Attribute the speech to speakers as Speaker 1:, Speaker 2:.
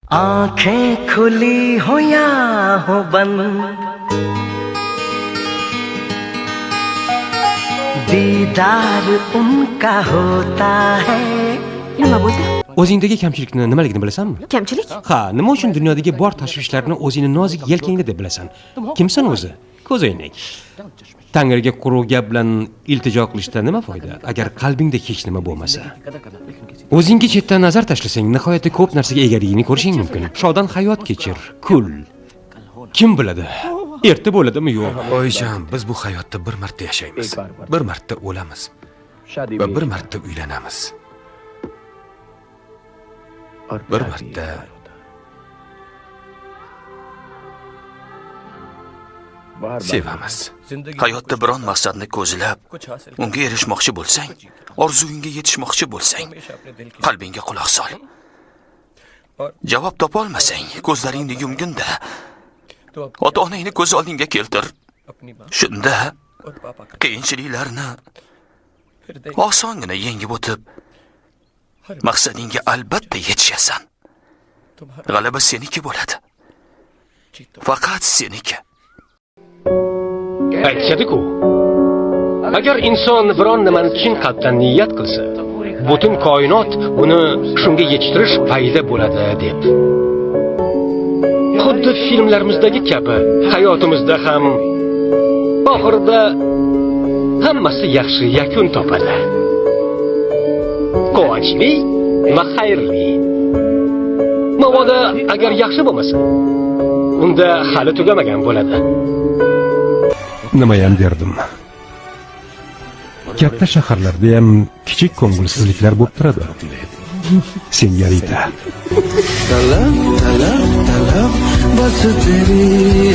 Speaker 1: आंखें खुली हो या हो बंद, दीदार उनका होता है.
Speaker 2: Nima bo'ldi?
Speaker 3: O'zingdagi kamchilikni nimaligini bilasanmi?
Speaker 2: Kamchilik?
Speaker 3: Ha, nima uchun dunyodagi bor tashvishlarni o'zingni nozik yelkangda deb bilasan? Kimsan o'zi? Ko'zoynak. Tangriga quruq gap bilan iltijo qilishda nima foyda, agar qalbingda hech nima bo'lmasa? O'zingga chetdan nazar tashlasang, nihoyatda ko'p narsaga egaligingni ko'rishing mumkin. Shodon hayot kechir, kul. Kim biladi? Erta bo'ladimi yo'q?
Speaker 4: Oyijon, biz bu hayotda bir marta yashaymiz. Bir marta o'lamiz va bir marta uylanamiz. Bir marta sevamiz.
Speaker 5: Hayotda biron maqsadni ko'zlab, unga erishmoqchi bo'lsang, orzuyingga yetishmoqchi bo'lsang, qalbingga quloq sol. Javob topa olmasang, ko'zlaringni yumgin-da. Ota-onangni ko'z oldingga keltir. Shunda qiyinchiliklarni osongina yengib o'tib, maqsadingga albatta yetishasan. G'alaba seniki bo'ladi. Faqat seniki.
Speaker 3: Aytishadi-ku. Agar inson biron nimani chin qalbdan niyat qilsa, butun koinot uni shunga yetishtirish payida bo'ladi deb. Xuddi filmlarimizdagi kabi, hayotimizda ham oxirida hammasi yaxshi yakun topadi. Quvonchli va xayrli. Mabodo agar yaxshi bo'lmasa, unda hali tugamagan bo'ladi. Nimayam derdim. Katta shaharlarda ham kichik ko'ngilsizliklar bo'lib turadi. Senyorita.
Speaker 1: तलब तलब तलब बस तेरी